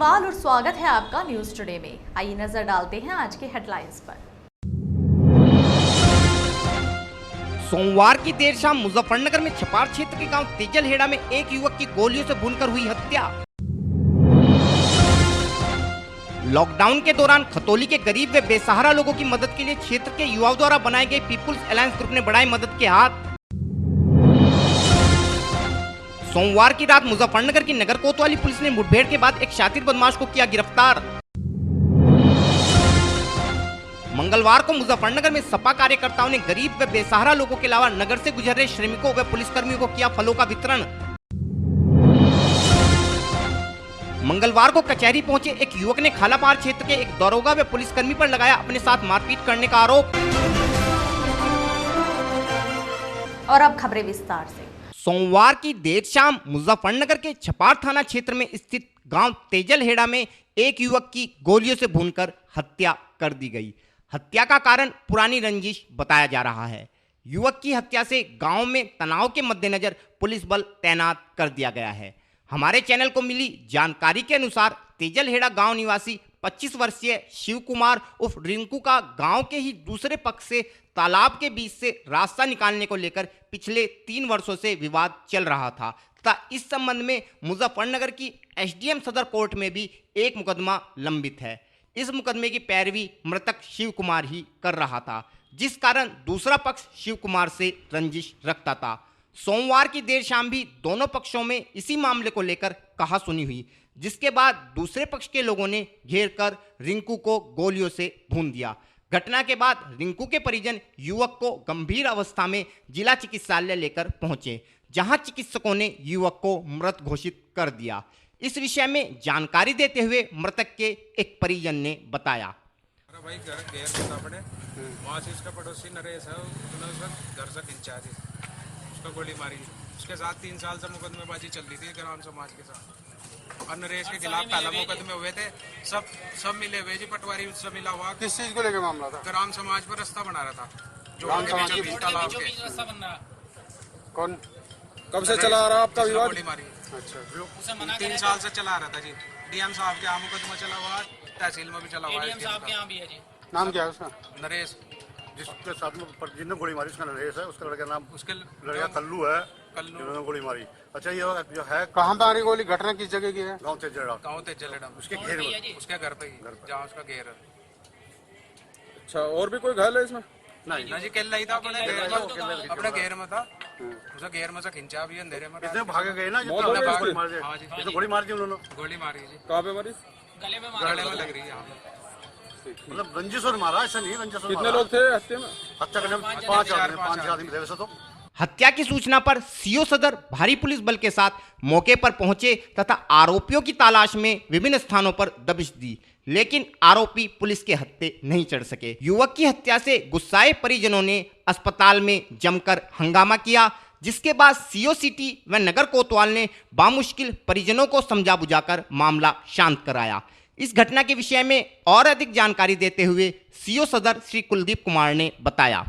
अग्रवाल और स्वागत है आपका न्यूज टुडे में। आइए नजर डालते हैं आज के हेडलाइंस पर। सोमवार की देर शाम मुजफ्फरनगर में छपार क्षेत्र के गांव तेजलहेड़ा में एक युवक की गोलियों से भूनकर हुई हत्या। लॉकडाउन के दौरान खतौली के गरीब व बेसहारा लोगों की मदद के लिए क्षेत्र के युवाओं द्वारा बनाए गए पीपुल्स अलायंस ग्रुप ने बढ़ाए मदद के हाथ। सोमवार की रात मुजफ्फरनगर की नगर कोतवाली पुलिस ने मुठभेड़ के बाद एक शातिर बदमाश को किया गिरफ्तार। मंगलवार को मुजफ्फरनगर में सपा कार्यकर्ताओं ने गरीब व बेसहारा लोगों के अलावा नगर से गुजर रहे श्रमिकों व पुलिसकर्मियों को किया फलों का वितरण। मंगलवार को कचहरी पहुंचे एक युवक ने खालापार क्षेत्र के एक दरोगा व पुलिसकर्मी पर लगाया अपने साथ मारपीट करने का आरोप। और अब खबरें विस्तार से। सोमवार की देर शाम मुजफ्फरनगर के छपार थाना क्षेत्र में स्थित गांव तेजलहेड़ा में एक युवक की गोलियों से भूनकर हत्या कर दी गई। हत्या का कारण पुरानी रंजिश बताया जा रहा है। युवक की हत्या से गांव में तनाव के मद्देनजर पुलिस बल तैनात कर दिया गया है। हमारे चैनल को मिली जानकारी के अनुसार तेजलहेड़ा गांव निवासी 25 वर्षीय शिव कुमार उर्फ रिंकू का गांव के ही दूसरे पक्ष से तालाब के बीच से रास्ता निकालने को लेकर पिछले 3 वर्षों से विवाद चल रहा था तथा इस संबंध में मुजफ्फरनगर की एसडीएम सदर कोर्ट में भी एक मुकदमा लंबित है। इस मुकदमे की पैरवी मृतक शिव कुमार ही कर रहा था, जिस कारण दूसरा पक्ष शिव कुमार से रंजिश रखता था। सोमवार की देर शाम भी दोनों पक्षों में इसी मामले को लेकर कहासुनी हुई, जिसके बाद दूसरे पक्ष के लोगों ने घेर कर रिंकू को गोलियों से भून दिया। घटना के बाद रिंकू के परिजन युवक को गंभीर अवस्था में जिला चिकित्सालय लेकर पहुंचे, जहां चिकित्सकों ने युवक को मृत घोषित कर दिया। इस विषय में जानकारी देते हुए मृतक के एक परिजन ने बताया। भाई घेर बता पड़े वहाँ से इसका पड़ोसी नरेश है, उसका घर से खिंचा दी, उसका गोली मारी। उसके साथ 3 साल से मुकदमेबाजी चल रही थी ग्राम समाज के साथ, और नरेश के खिलाफ पहला मुकदमे हुए थे। सब मिले हुए जी, पटवारी उससे मिला हुआ। किस चीज को लेकर मामला था? ग्राम समाज पर रास्ता बना रहा था, जो तालाब के। कौन कब से चला आ रहा आपका विवाद? गोली मारी। अच्छा, 3 साल से चला रहा था जी। डीएम साहब के यहाँ मुकदमा चला हुआ, तहसील में भी चला हुआ है। नाम क्या है उसका? नरेश। जिसके साथ में जिसने गोली मारी उसका नरेश है, उसका लड़का नाम उसके लड़का कल्लू है, जिन्होंने गोली मारी। अच्छा, ये जो है कहाँ पे आ रही गोली? घटना किस जगह की है? गाँव तेजलहेड़ा। गाँव तेजलहेड़ा, उसके घेर में, उसके घर पे ही, जहाँ उसका घेर है। अच्छा, और भी कोई घायल है इसमें? नहीं जी, केला ही था, अपने घेर में था। उसे घेर में से खिंचा भी अंधेरे में। इतने भागे गए ना, गोली मार दी उन्होंने। गोली मारी जी। कहाँ पे मारी? गले में लग रही है। मतलब रंजिश और मारा, ऐसा नहीं रंजिश। कितने लोग थे हत्या में? हत्या करने में 5 आदमी थे वैसे तो। हत्या की सूचना पर सीओ सदर भारी पुलिस बल के साथ मौके पर पहुंचे तथा आरोपियों की तलाश में विभिन्न स्थानों पर दबिश दी, लेकिन आरोपी पुलिस के हत्थे नहीं चढ़ सके। युवक की हत्या से गुस्साए परिजनों ने अस्पताल में जमकर हंगामा किया, जिसके बाद सीओ सिटी व नगर कोतवाल ने बामुश्किल परिजनों को समझा बुझाकर मामला शांत कराया। इस घटना के विषय में और अधिक जानकारी देते हुए सीओ सदर श्री कुलदीप कुमार ने बताया।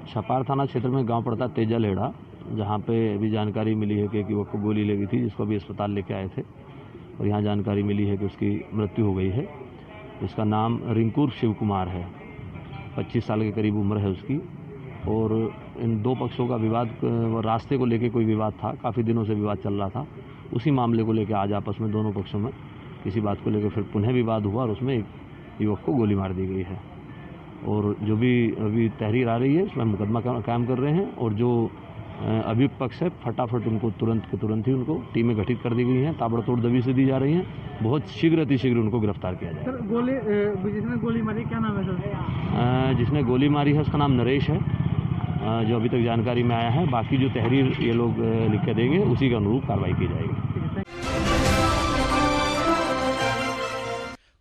छपार थाना क्षेत्र में गांव पड़ता तेजलहेड़ा, जहां पे अभी जानकारी मिली है कि एक युवक को गोली लगी थी, जिसको अभी अस्पताल लेके आए थे, और यहां जानकारी मिली है कि उसकी मृत्यु हो गई है। उसका नाम रिंकू शिव कुमार है, 25 साल के करीब उम्र है उसकी। और इन दो पक्षों का विवाद, रास्ते को लेके कोई विवाद था, काफ़ी दिनों से विवाद चल रहा था। उसी मामले को लेकर आज आपस में दोनों पक्षों में किसी बात को लेकर फिर पुनः विवाद हुआ और उसमें एक युवक को गोली मार दी गई है। और जो भी अभी तहरीर आ रही है उसमें मुकदमा कायम कर रहे हैं, और जो अभियुक्त पक्ष है फटाफट उनको तुरंत ही उनको टीमें गठित कर दी गई हैं, ताबड़तोड़ दबी से दी जा रही हैं। बहुत शीघ्र अतिशीघ्र उनको गिरफ्तार किया जाए। सर, जिसने गोली मारी क्या नाम है सर? जिसने गोली मारी है उसका नाम नरेश है, जो अभी तक जानकारी में आया है। बाकी जो तहरीर ये लोग लिख के देंगे उसी के अनुरूप कार्रवाई की जाएगी।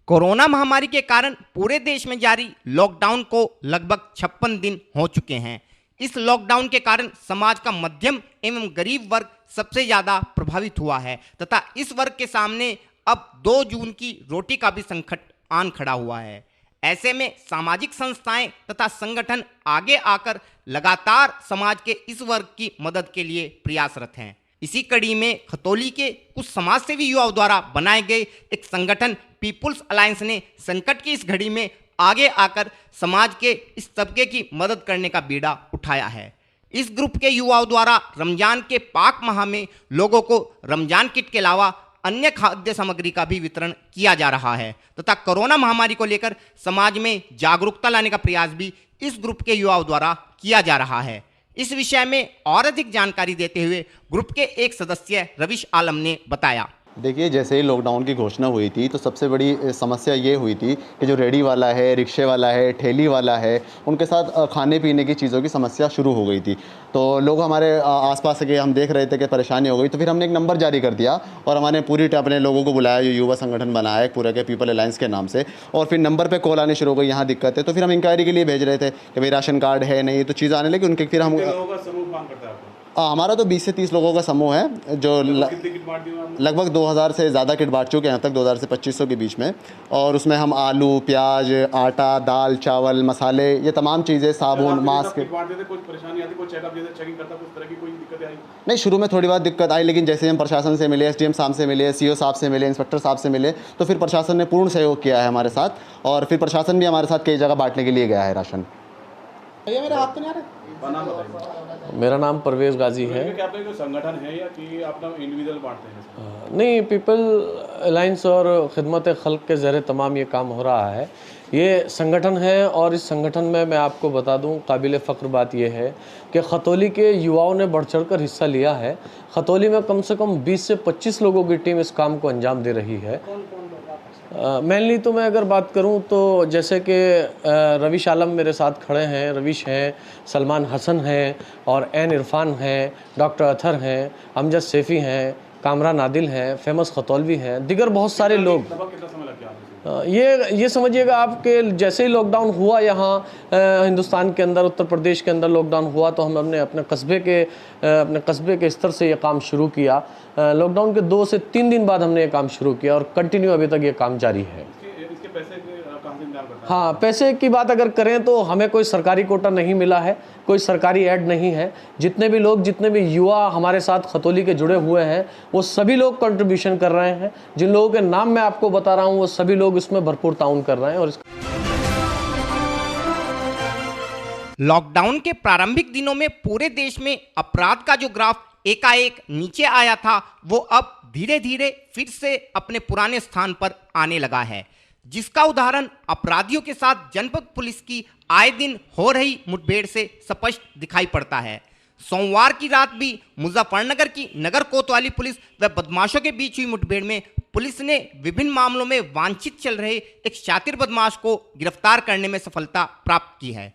कोरोना महामारी के कारण पूरे देश में जारी लॉकडाउन को लगभग 56 दिन हो चुके हैं। इस लॉकडाउन के कारण समाज का मध्यम एवं गरीब वर्ग सबसे ज़्यादा प्रभावित हुआ है तथा इस वर्ग के सामने अब 2 जून की रोटी का भी संकट आन खड़ा हुआ है। ऐसे में सामाजिक संस्थाएं तथा संगठन आगे आकर लगातार समाज के इस वर्ग की मदद के लिए प्रयासरत हैं। इसी कड़ी में खतौली के कुछ समाजसेवी युवाओं द्वारा बनाए गए एक संगठन पीपुल्स अलायंस ने संकट की इस घड़ी में आगे आकर समाज के इस तबके की मदद करने का बीड़ा उठाया है। इस ग्रुप के युवाओं द्वारा रमजान के पाक माह में लोगों को रमजान किट के अलावा अन्य खाद्य सामग्री का भी वितरण किया जा रहा है तथा कोरोना महामारी को लेकर समाज में जागरूकता लाने का प्रयास भी इस ग्रुप के युवाओं द्वारा किया जा रहा है। इस विषय में और अधिक जानकारी देते हुए ग्रुप के एक सदस्य रविश आलम ने बताया। देखिए, जैसे ही लॉकडाउन की घोषणा हुई थी तो सबसे बड़ी समस्या ये हुई थी कि जो रेडी वाला है, रिक्शे वाला है, ठेली वाला है, उनके साथ खाने पीने की चीज़ों की समस्या शुरू हो गई थी। तो लोग हमारे आसपास के हम देख रहे थे कि परेशानी हो गई, तो फिर हमने एक नंबर जारी कर दिया और हमारे पूरी अपने लोगों को बुलाया, जो युवा संगठन बनाया है पूरे के पीपल अलायंस के नाम से, और फिर नंबर पर कॉल आने शुरू हो गई, यहाँ दिक्कत है। तो फिर हम इंक्वायरी के लिए भेज रहे थे कि भाई राशन कार्ड है नहीं, तो चीज़ आने लगी उनके। फिर हम हमारा तो 20 से 30 लोगों का समूह है जो लगभग 2000 से ज़्यादा किट बांट चुके हैं अब तक, 2000 से 2500 के बीच में। और उसमें हम आलू, प्याज, आटा, दाल, चावल, मसाले, ये तमाम चीज़ें, साबुन, मास्क। नहीं, शुरू में थोड़ी बहुत दिक्कत आई, लेकिन जैसे हम प्रशासन से मिले, SDM साहब से मिले, CO साहब से मिले, इंस्पेक्टर साहब से मिले, तो फिर प्रशासन ने पूर्ण सहयोग किया है हमारे साथ, और फिर प्रशासन भी हमारे साथ कई जगह बांटने के लिए गया है राशन। मेरे हाथ तो नहीं आ रहा। मेरा नाम परवेज़ गाजी है। क्या आपका कोई संगठन है या कि आप इंडिविजुअल बांटते हैं? नहीं, पीपल अलायंस और खिदमत खल्क के ज़रिए तमाम ये काम हो रहा है। ये संगठन है और इस संगठन में मैं आपको बता दूं, काबिल फ़ख्र बात यह है कि खतौली के युवाओं ने बढ़ चढ़ कर हिस्सा लिया है। खतौली में कम से कम 20 से 25 लोगों की टीम इस काम को अंजाम दे रही है। मेनली तो मैं अगर बात करूं तो जैसे कि रविश आलम मेरे साथ खड़े हैं, रविश हैं, सलमान हसन हैं और एन इरफान हैं, डॉक्टर अथर हैं, अमजद सैफ़ी हैं, कामरान आदिल हैं, फेमस खतौलवी हैं, दिगर बहुत सारे लोग। ये समझिएगा आपके जैसे ही लॉकडाउन हुआ यहाँ हिंदुस्तान के अंदर, उत्तर प्रदेश के अंदर लॉकडाउन हुआ तो हमने अपने कस्बे के स्तर से ये काम शुरू किया। लॉकडाउन के 2 से 3 दिन बाद हमने ये काम शुरू किया और कंटिन्यू अभी तक ये काम जारी है। इसके पैसे कहाँ से इंतजाम करते हैं? हाँ, पैसे की बात अगर करें तो हमें कोई सरकारी कोटा नहीं मिला है, कोई सरकारी ऐड नहीं है। जितने भी युवा हमारे साथ खतौली के जुड़े हुए हैं वो सभी लोग कंट्रीब्यूशन कर रहे हैं। जिन लोगों के नाम मैं आपको बता रहा हूँ वो सभी लोग इसमें भरपूर ताउन कर रहे हैं। और लॉकडाउन के प्रारंभिक दिनों में पूरे देश में अपराध का जो ग्राफ एकाएक नीचे आया था वो अब धीरे धीरे फिर से अपने पुराने स्थान पर आने लगा है, जिसका उदाहरण अपराधियों के साथ जनपद पुलिस की आए दिन हो रही मुठभेड़ से स्पष्ट दिखाई पड़ता है। सोमवार की रात भी मुजफ्फरनगर की नगर कोतवाली पुलिस व बदमाशों के बीच हुई मुठभेड़ में पुलिस ने विभिन्न मामलों में वांछित चल रहे एक शातिर बदमाश को गिरफ्तार करने में सफलता प्राप्त की है।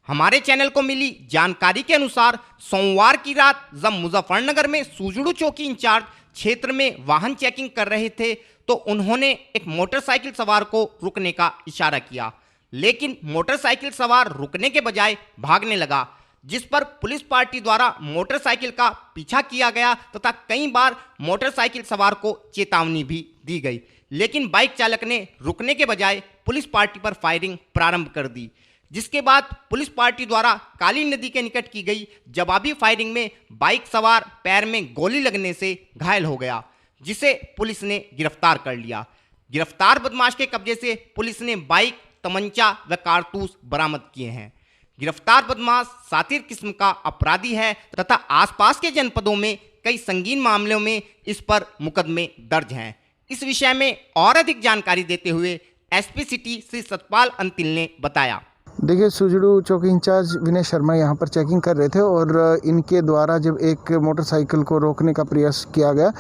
हमारे चैनल को मिली जानकारी के अनुसार सोमवार की रात जब मुजफ्फरनगर में सुजड़ू चौकी इंचार्ज क्षेत्र में वाहन चेकिंग कर रहे थे तो उन्होंने एक मोटरसाइकिल सवार को रुकने का इशारा किया, लेकिन मोटरसाइकिल सवार रुकने के बजाय भागने लगा, जिस पर पुलिस पार्टी द्वारा मोटरसाइकिल का पीछा किया गया तथा कई बार मोटरसाइकिल सवार को चेतावनी भी दी गई, लेकिन बाइक चालक ने रुकने के बजाय पुलिस पार्टी पर फायरिंग प्रारंभ कर दी, जिसके बाद पुलिस पार्टी द्वारा काली नदी के निकट की गई जवाबी फायरिंग में बाइक सवार पैर में गोली लगने से घायल हो गया, जिसे पुलिस ने गिरफ्तार कर लिया। गिरफ्तार बदमाश के कब्जे से पुलिस ने बाइक, तमंचा व कारतूस बरामद किए हैं। गिरफ्तार बदमाश सातिर किस्म का अपराधी है तथा आसपास के जनपदों में कई संगीन मामलों में इस पर मुकदमे दर्ज हैं। इस विषय में और अधिक जानकारी देते हुए SP सिटी श्री सतपाल अंतिल ने बताया। देखिए, सुजड़ू चौकी इंचार्ज विनय शर्मा यहाँ पर चेकिंग कर रहे थे और इनके द्वारा जब एक मोटरसाइकिल को रोकने का प्रयास किया गया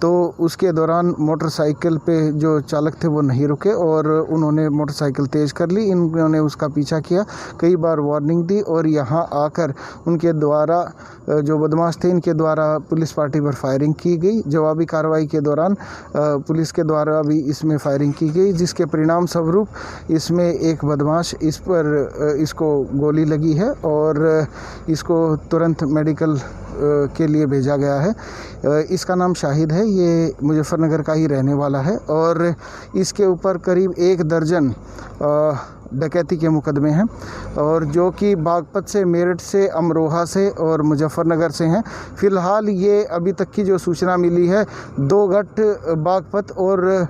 तो उसके दौरान मोटरसाइकिल पे जो चालक थे वो नहीं रुके और उन्होंने मोटरसाइकिल तेज़ कर ली। इन्होंने उसका पीछा किया, कई बार वार्निंग दी और यहाँ आकर उनके द्वारा जो बदमाश थे इनके द्वारा पुलिस पार्टी पर फायरिंग की गई। जवाबी कार्रवाई के दौरान पुलिस के द्वारा भी इसमें फायरिंग की गई, जिसके परिणाम स्वरूप इसमें एक बदमाश इसको गोली लगी है और इसको तुरंत मेडिकल के लिए भेजा गया है। इसका नाम शाहिद है, ये मुजफ्फरनगर का ही रहने वाला है और इसके ऊपर करीब 1 दर्जन डकैती के मुकदमे हैं और जो कि बागपत से, मेरठ से, अमरोहा से और मुजफ्फरनगर से हैं। फ़िलहाल ये अभी तक की जो सूचना मिली है, 2 गट बागपत और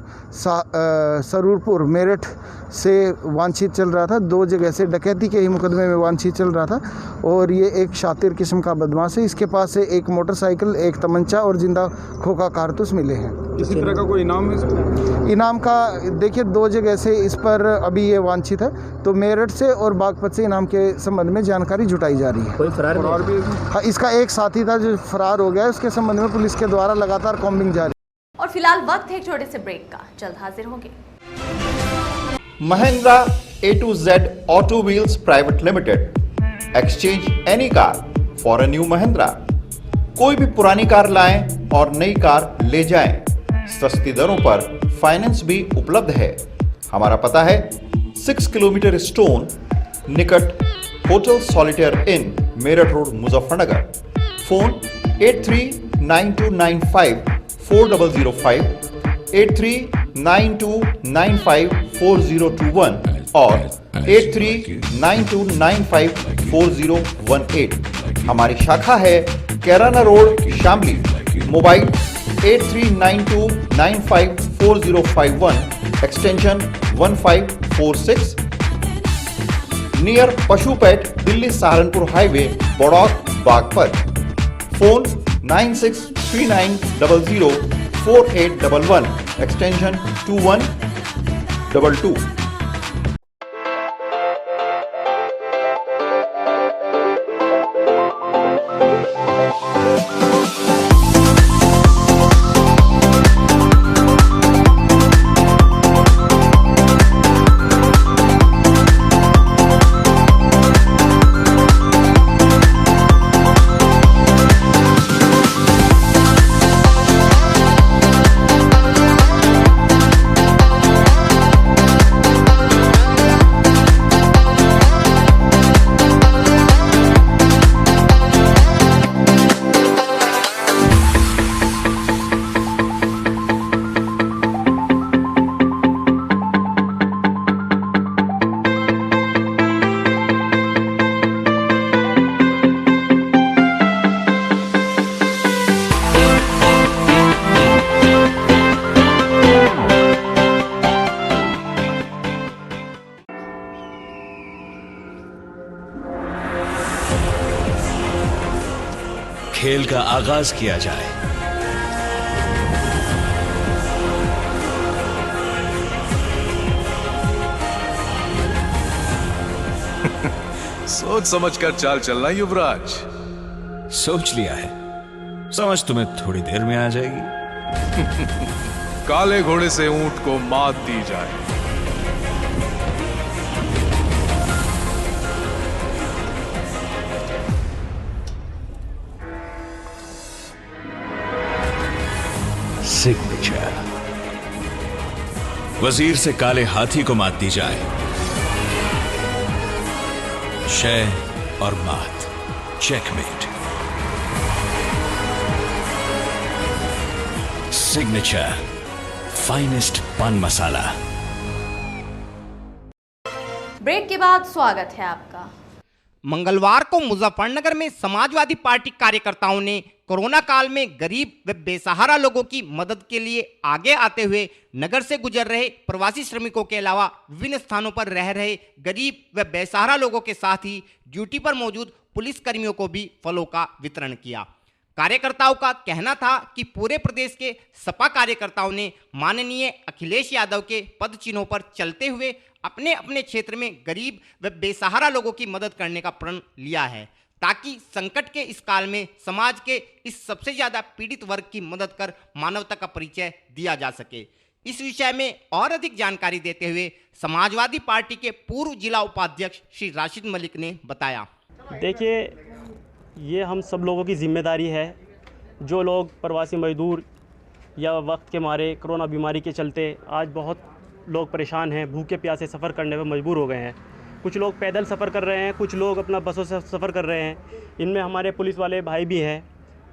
सरूरपुर मेरठ से वांछित चल रहा था। 2 जगह से डकैती के ही मुकदमे में वांछित चल रहा था और ये एक शातिर किस्म का बदमाश है। इसके पास से एक मोटरसाइकिल, एक तमंचा और जिंदा खोखा कारतूस मिले हैं। किसी तरह का कोई इनाम है? इनाम का देखिए 2 जगह से इस पर अभी ये वांछित है, तो मेरठ से और बागपत से इनाम के संबंध में जानकारी जुटाई जा रही है। कोई फरार भी है? हाँ, इसका एक साथी था जो फरार हो गया है, उसके संबंध में पुलिस के द्वारा लगातार कॉम्बिंग जारी। और फिलहाल वक्त है एक छोटे से ब्रेक का, जल्द हाजिर होंगे। Mahindra A to Z Auto Wheels Private Limited. Exchange any car for a new Mahindra. कोई भी पुरानी कार लाएं और नई कार ले जाएं। सस्ती दरों पर फाइनेंस भी उपलब्ध है। हमारा पता है 6 किलोमीटर स्टोन निकट hotel Solitaire inn, Meerut road, Muzaffarnagar. Phone 8392954005, 8392954021 और 8392954018। हमारी शाखा है Kairana road, Shamli. Mobile 8392954051, extension 1546, near Pashupet, Delhi Saharanpur highway, Baraut, Baghpat. Phone 9639004811, extension 2122। खेल का आगाज किया जाए। सोच समझकर चाल चलना युवराज। सोच लिया है, समझ तुम्हें थोड़ी देर में आ जाएगी। काले घोड़े से ऊंट को मात दी जाए। सिग्नेचर। वजीर से काले हाथी को मात दी जाए। शय और मात, चेकमेट। सिग्नेचर फाइनेस्ट पान मसाला। ब्रेक के बाद स्वागत है आपका। मंगलवार को मुजफ्फरनगर में समाजवादी पार्टी कार्यकर्ताओं ने कोरोना काल में गरीब व बेसहारा लोगों की मदद के लिए आगे आते हुए नगर से गुजर रहे प्रवासी श्रमिकों के अलावा विभिन्न स्थानों पर रह रहे गरीब व बेसहारा लोगों के साथ ही ड्यूटी पर मौजूद पुलिस कर्मियों को भी फलों का वितरण किया। कार्यकर्ताओं का कहना था कि पूरे प्रदेश के सपा कार्यकर्ताओं ने माननीय अखिलेश यादव के पद चिन्हों पर चलते हुए अपने अपने क्षेत्र में गरीब व बेसहारा लोगों की मदद करने का प्रण लिया है, ताकि संकट के इस काल में समाज के इस सबसे ज्यादा पीड़ित वर्ग की मदद कर मानवता का परिचय दिया जा सके। इस विषय में और अधिक जानकारी देते हुए समाजवादी पार्टी के पूर्व जिला उपाध्यक्ष श्री राशिद मलिक ने बताया। देखिए, ये हम सब लोगों की जिम्मेदारी है। जो लोग प्रवासी मजदूर या वक्त के मारे कोरोना बीमारी के चलते आज बहुत लोग परेशान हैं, भूखे प्यासे सफ़र करने पर मजबूर हो गए हैं। कुछ लोग पैदल सफ़र कर रहे हैं, कुछ लोग अपना बसों से सफ़र कर रहे हैं। इनमें हमारे पुलिस वाले भाई भी हैं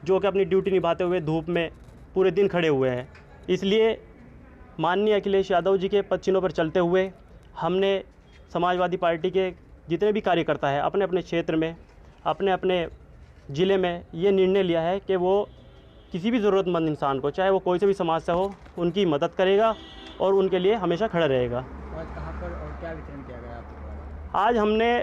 जो कि अपनी ड्यूटी निभाते हुए धूप में पूरे दिन खड़े हुए हैं। इसलिए माननीय अखिलेश यादव जी के पद चिन्हों पर चलते हुए हमने समाजवादी पार्टी के जितने भी कार्यकर्ता हैं अपने अपने क्षेत्र में, अपने अपने ज़िले में ये निर्णय लिया है कि वो किसी भी ज़रूरतमंद इंसान को, चाहे वो कोई से भी समाज से हो, उनकी मदद करेगा और उनके लिए हमेशा खड़ा रहेगा। आज कहाँ पर और क्या वितरण किया गया आपके द्वारा? आज हमने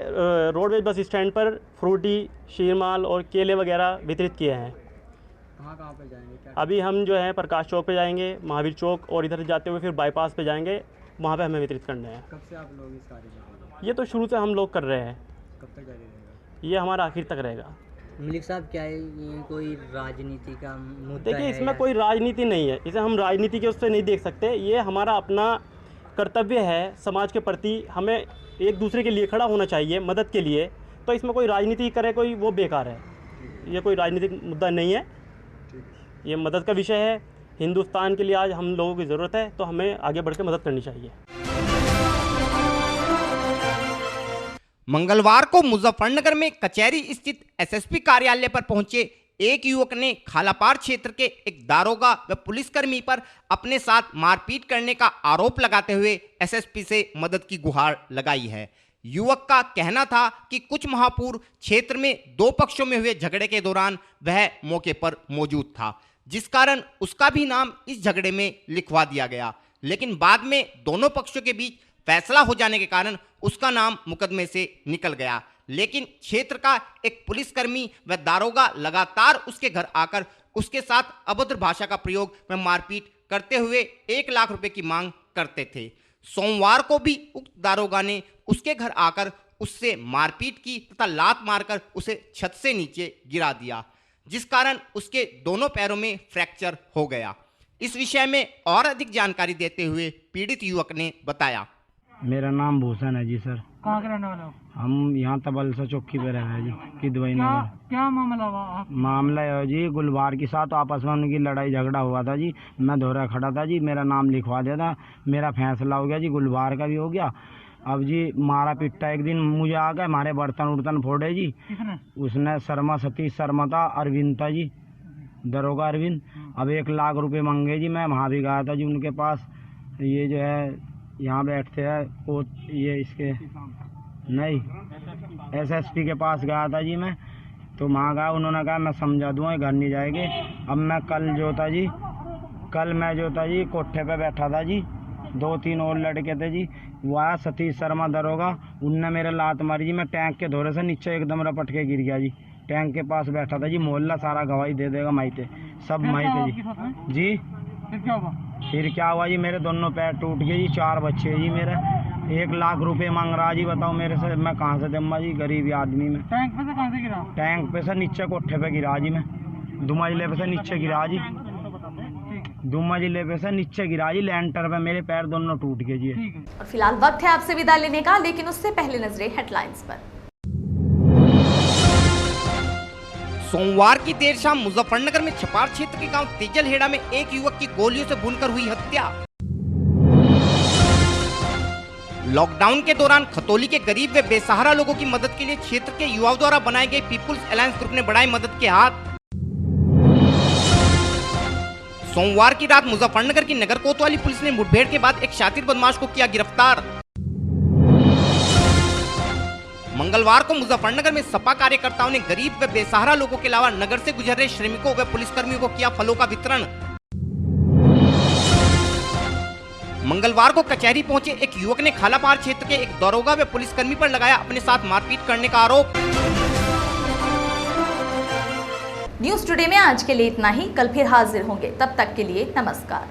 रोडवेज बस स्टैंड पर फ्रूटी, शीरमाल और केले वगैरह वितरित किए हैं। कहाँ पर जाएंगे? क्या अभी हम जो है प्रकाश चौक पे जाएंगे, महावीर चौक, और इधर जाते हुए फिर बाईपास पे जाएंगे, वहाँ पे हमें वितरित करने हैं। कब से आप लोग इस कार्य में लगे हैं? ये तो शुरू से हम लोग कर रहे हैं। कब तक जारी रहेगा? ये हमारा आखिर तक रहेगा। मलिक साहब, क्या है ये कोई राजनीति का मुद्दा देखिए, है इसमें या- कोई राजनीति नहीं है, इसे हम राजनीति के उससे नहीं देख सकते। ये हमारा अपना कर्तव्य है समाज के प्रति, हमें एक दूसरे के लिए खड़ा होना चाहिए मदद के लिए। तो इसमें कोई राजनीति करे कोई, वो बेकार है। ये कोई राजनीतिक मुद्दा नहीं है, ये मदद का विषय है। हिंदुस्तान के लिए आज हम लोगों की ज़रूरत है, तो हमें आगे बढ़ के मदद करनी चाहिए। मंगलवार को मुजफ्फरनगर में कचहरी स्थित एसएसपी कार्यालय पर पहुंचे एक युवक ने खालापार क्षेत्र के एक दारोगा व पुलिसकर्मी पर अपने साथ मारपीट करने का आरोप लगाते हुए एसएसपी से मदद की गुहार लगाई है। युवक का कहना था कि कुछ माह पूर्व क्षेत्र में दो पक्षों में हुए झगड़े के दौरान वह मौके पर मौजूद था, जिस कारण उसका भी नाम इस झगड़े में लिखवा दिया गया। लेकिन बाद में दोनों पक्षों के बीच फैसला हो जाने के कारण उसका नाम मुकदमे से निकल गया। लेकिन क्षेत्र का एक पुलिसकर्मी व दारोगा लगातार उसके घर आकर उसके साथ अभद्र भाषा का प्रयोग व मारपीट करते हुए 1 लाख रुपए की मांग करते थे। सोमवार को भी उक्त दारोगा ने उसके घर आकर उससे मारपीट की तथा लात मारकर उसे छत से नीचे गिरा दिया, जिस कारण उसके दोनों पैरों में फ्रैक्चर हो गया। इस विषय में और अधिक जानकारी देते हुए पीड़ित युवक ने बताया। मेरा नाम भूषण है जी सर। कहाँ के रहने वाले हो? हम यहाँ तबलसा चौकी पे रह रहे हैं जी, किदवई नगर। क्या मामला हुआ? मामला है जी, गुलबार के साथ आपस में उनकी लड़ाई झगड़ा हुआ था जी। मैं धोरा खड़ा था जी, मेरा नाम लिखवा दिया था, मेरा फैसला हो गया जी, गुलबार का भी हो गया। अब जी मारा पिट्टा एक दिन मुझे आ गए, हमारे बर्तन उर्तन फोड़े जी। किसने? उसने शर्मा, सतीश शर्मा था, अरविंद था जी, दरोगा अरविंद। अब 1 लाख रुपए मांगे जी। मैं वहाँ भी गया था जी उनके पास। ये जो है यहाँ बैठते हैं वो, ये इसके नहीं एसएसपी के पास गया था जी मैं। तो वहाँ गया, उन्होंने कहा मैं समझा दूँगा, घर नहीं जाएंगे। अब मैं कल मैं जो था जी कोठे पे बैठा था जी, 2-3 और लड़के थे जी। वो आया सतीश शर्मा दरोगा, उनने मेरे लात मारी जी। मैं टैंक के धोरे से नीचे एकदम रपट के गिर गया जी। टैंक के पास बैठा था जी, मोहल्ला सारा गवाही दे देगा, माइते सब माइते जी। फिर क्या हुआ जी, मेरे दोनों पैर टूट गए जी, 4 बच्चे जी मेरे। 1 लाख रुपए मांग रहा जी, बताओ मेरे से मैं कहाँ से दूंगा जी, गरीब आदमी में। टैंक पे से कहाँ से गिरा? टैंक पे से नीचे कोठे पे गिरा जी मैं, दुमा जिले पे से नीचे गिरा जी, दुमा जिले पे से नीचे गिरा जी, लेंटर पे मेरे पैर दोनों टूट गए जी। और फिलहाल वक्त है आपसे विदा लेने का, लेकिन उससे पहले नजरें हेडलाइंस पर। सोमवार की देर शाम मुजफ्फरनगर में छपार क्षेत्र के गांव तेजलहेड़ा में एक युवक की गोलियों से भूनकर हुई हत्या। लॉकडाउन के दौरान खतौली के गरीब व बेसहारा लोगों की मदद के लिए क्षेत्र के युवाओं द्वारा बनाए गए पीपुल्स अलायंस ग्रुप ने बढ़ाए मदद के हाथ। सोमवार की रात मुजफ्फरनगर की नगर कोतवाली पुलिस ने मुठभेड़ के बाद एक शातिर बदमाश को किया गिरफ्तार। मंगलवार को मुजफ्फरनगर में सपा कार्यकर्ताओं ने गरीब व बेसहारा लोगों के अलावा नगर से गुजर रहे श्रमिकों व पुलिसकर्मियों को किया फलों का वितरण। मंगलवार को कचहरी पहुंचे एक युवक ने खालापार क्षेत्र के एक दरोगा व पुलिसकर्मी पर लगाया अपने साथ मारपीट करने का आरोप। न्यूज़ टुडे में आज के लिए इतना ही, कल फिर हाजिर होंगे, तब तक के लिए नमस्कार।